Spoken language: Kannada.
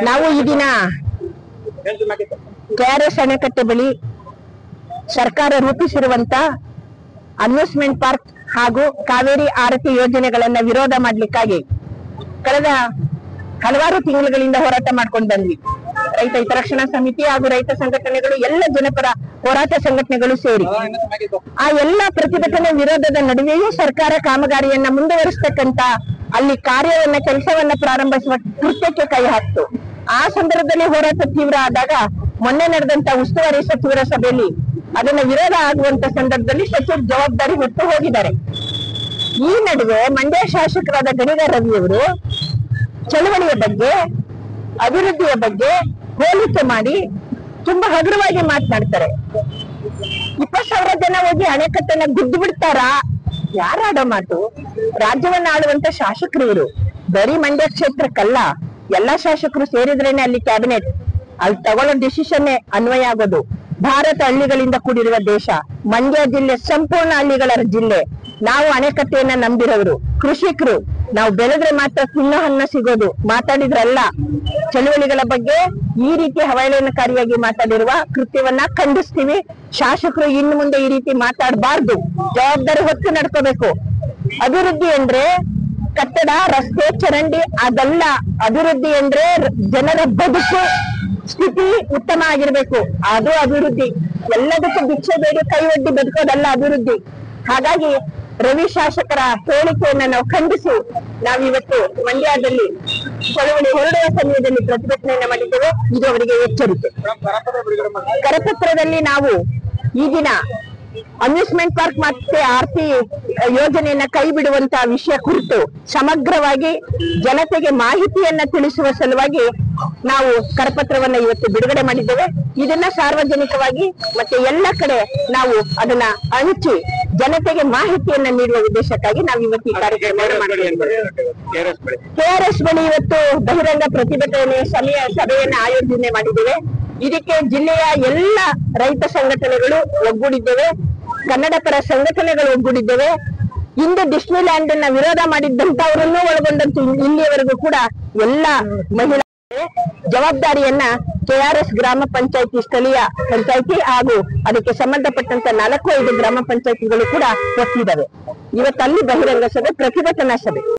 ನಾವು ಈ ದಿನ ಕೆಆರ್ಎಸ್ ಅಣೆಕಟ್ಟೆ ಬಳಿ ಸರ್ಕಾರ ರೂಪಿಸಿರುವಂತ ಅಮ್ಯೂಸ್ಮೆಂಟ್ ಪಾರ್ಕ್ ಹಾಗೂ ಕಾವೇರಿ ಆರತಿ ಯೋಜನೆಗಳನ್ನ ವಿರೋಧ ಮಾಡ್ಲಿಕ್ಕಾಗಿ ಕಳೆದ ಹಲವಾರು ತಿಂಗಳುಗಳಿಂದ ಹೋರಾಟ ಮಾಡ್ಕೊಂಡು ಬಂದ್ವಿ. ರೈತ ಹಿತರಕ್ಷಣಾ ಸಮಿತಿ ಹಾಗೂ ರೈತ ಸಂಘಟನೆಗಳು, ಎಲ್ಲ ಜನಪರ ಹೋರಾಟ ಸಂಘಟನೆಗಳು ಸೇರಿ ಆ ಎಲ್ಲ ಪ್ರತಿಭಟನೆ ವಿರೋಧದ ನಡುವೆಯೂ ಸರ್ಕಾರ ಕಾಮಗಾರಿಯನ್ನ ಮುಂದುವರಿಸತಕ್ಕಂತ ಅಲ್ಲಿ ಕೆಲಸವನ್ನ ಪ್ರಾರಂಭಿಸುವ ಕೃತ್ಯಕ್ಕೆ ಕೈ ಹಾಕ್ತು. ಆ ಸಂದರ್ಭದಲ್ಲಿ ಹೋರಾಟ ತೀವ್ರ ಆದಾಗ ಮೊನ್ನೆ ನಡೆದಂತ ಉಸ್ತುವಾರಿ ಸಚಿವರ ಸಭೆಯಲ್ಲಿ ಅದನ್ನ ವಿರೋಧ ಆಗುವಂತ ಸಂದರ್ಭದಲ್ಲಿ ಸಚಿವರು ಜವಾಬ್ದಾರಿ ಹೊತ್ತು ಹೋಗಿದ್ದಾರೆ. ಈ ನಡುವೆ ಮಂಡ್ಯ ಶಾಸಕರಾದ ಗಣಿಗ ರವಿಯವರು ಚಳವಳಿಯ ಬಗ್ಗೆ, ಅಭಿವೃದ್ಧಿಯ ಬಗ್ಗೆ ಹೋಲಿಕೆ ಮಾಡಿ ತುಂಬಾ ಹಗುರವಾಗಿ ಮಾತನಾಡ್ತಾರೆ. 20,000 ಜನ ಹೋಗಿ ಅಣೆಕಟ್ಟನ್ನ ಗುದ್ದು ಬಿಡ್ತಾರಾ? ಯಾರಾಡೋ ಮಾತು? ರಾಜ್ಯವನ್ನ ಆಳುವಂತ ಶಾಸಕರು ಇವರು. ಬರೀ ಮಂಡ್ಯ ಕ್ಷೇತ್ರಕ್ಕಲ್ಲ, ಎಲ್ಲಾ ಶಾಸಕರು ಸೇರಿದ್ರೇನೆ ಅಲ್ಲಿ ಕ್ಯಾಬಿನೆಟ್, ಅಲ್ಲಿ ತಗೊಳ್ಳೋ ಡಿಸಿಷನ್ ಅನ್ವಯ ಆಗೋದು. ಭಾರತ ಹಳ್ಳಿಗಳಿಂದ ಕೂಡಿರುವ ದೇಶ. ಮಂಡ್ಯ ಜಿಲ್ಲೆ ಸಂಪೂರ್ಣ ಹಳ್ಳಿಗಳ ಜಿಲ್ಲೆ. ನಾವು ಅಣೆಕಟ್ಟೆಯನ್ನ ನಂಬಿರೋರು, ಕೃಷಿಕರು. ನಾವು ಬೆಳೆದ್ರೆ ಮಾತ್ರ ತಿನ್ನೋ ಅನ್ನ ಸಿಗೋದು. ಮಾತಾಡಿದ್ರಲ್ಲ. ಚಳುವಳಿಗಳ ಬಗ್ಗೆ ಈ ರೀತಿ ಅವಹೇಳನಕಾರಿಯಾಗಿ ಮಾತಾಡಿರುವ ಕೃತ್ಯವನ್ನ ಖಂಡಿಸ್ತೀವಿ. ಶಾಸಕರು ಇನ್ನು ಮುಂದೆ ಈ ರೀತಿ ಮಾತಾಡಬಾರ್ದು, ಜವಾಬ್ದಾರಿ ಹೊತ್ತು ನಡ್ಕೋಬೇಕು. ಅಭಿವೃದ್ಧಿ ಅಂದ್ರೆ ಕಟ್ಟಡ, ರಸ್ತೆ, ಚರಂಡಿ ಅದಲ್ಲ. ಅಭಿವೃದ್ಧಿ ಅಂದ್ರೆ ಜನರ ಬದುಕು ಸ್ಥಿತಿ ಉತ್ತಮ ಆಗಿರ್ಬೇಕು, ಅದು ಅಭಿವೃದ್ಧಿ. ಎಲ್ಲದಕ್ಕೂ ಭಿಕ್ಷೆ ಬೇಡಿ ಕೈ ಒಡ್ಡಿ ಬದುಕೋದಲ್ಲ ಅಭಿವೃದ್ಧಿ. ಹಾಗಾಗಿ ರವಿ ಶಾಸಕರ ಹೇಳಿಕೆಯನ್ನ ನಾವು ಖಂಡಿಸಿ ನಾವಿವತ್ತು ಮಂಡ್ಯದಲ್ಲಿ ಚಳವಳಿ ಹೊರಡುವ ಸಮಯದಲ್ಲಿ ಪ್ರತಿಭಟನೆಯನ್ನ ಮಾಡಿದ್ದೇವೆ. ಇದು ಅವರಿಗೆ ಎಚ್ಚರಿಕೆ. ಕರಪತ್ರದಲ್ಲಿ ನಾವು ಈ ದಿನ ಅಮ್ಯೂಸ್ಮೆಂಟ್ ಪಾರ್ಕ್ ಮತ್ತೆ ಆರ್ತಿ ಯೋಜನೆಯನ್ನ ಕೈ ಬಿಡುವಂತಹ ವಿಷಯ ಕುರಿತು ಸಮಗ್ರವಾಗಿ ಜನತೆಗೆ ಮಾಹಿತಿಯನ್ನ ತಿಳಿಸುವ ಸಲುವಾಗಿ ನಾವು ಕರಪತ್ರವನ್ನ ಇವತ್ತು ಬಿಡುಗಡೆ ಮಾಡಿದ್ದೇವೆ. ಇದನ್ನ ಸಾರ್ವಜನಿಕವಾಗಿ ಮತ್ತೆ ಎಲ್ಲ ಕಡೆ ನಾವು ಅದನ್ನ ಹಂಚಿ ಜನತೆಗೆ ಮಾಹಿತಿಯನ್ನ ನೀಡುವ ಉದ್ದೇಶಕ್ಕಾಗಿ ನಾವು ಇವತ್ತು ಈ ಕಾರ್ಯಕ್ರಮವನ್ನು ಮಾಡಿದ್ದೇವೆ. ಕೆಆರ್ಎಸ್ ಬಳಿ ಇವತ್ತು ಬಹಿರಂಗ ಪ್ರತಿಭಟನೆ ಸಭೆಯನ್ನ ಆಯೋಜನೆ ಮಾಡಿದ್ದೇವೆ. ಇದಕ್ಕೆ ಜಿಲ್ಲೆಯ ಎಲ್ಲ ರೈತ ಸಂಘಟನೆಗಳು ಒಗ್ಗೂಡಿದ್ದೇವೆ, ಕನ್ನಡ ಪರ ಸಂಘಟನೆಗಳು ಒಗ್ಗೂಡಿದ್ದೇವೆ. ಇಂದು ಡಿಸ್ನಿ ಲ್ಯಾಂಡ್ ಅನ್ನ ವಿರೋಧ ಮಾಡಿದ್ದಂತವರನ್ನು ಒಳಗೊಂಡಂತೆ ಇಲ್ಲಿಯವರೆಗೂ ಕೂಡ ಎಲ್ಲ ಮಹಿಳಾ ಜವಾಬ್ದಾರಿಯನ್ನ ಕೆಆರ್ಎಸ್ ಗ್ರಾಮ ಪಂಚಾಯತಿ, ಸ್ಥಳೀಯ ಪಂಚಾಯತಿ ಹಾಗೂ ಅದಕ್ಕೆ ಸಂಬಂಧಪಟ್ಟಂತ 4-5 ಗ್ರಾಮ ಪಂಚಾಯತಿಗಳು ಕೂಡ ಒಪ್ಪಿದ್ದಾವೆ. ಇವತ್ತಲ್ಲಿ ಬಹಿರಂಗ ಸಭೆ, ಪ್ರತಿಭಟನಾ ಸಭೆ.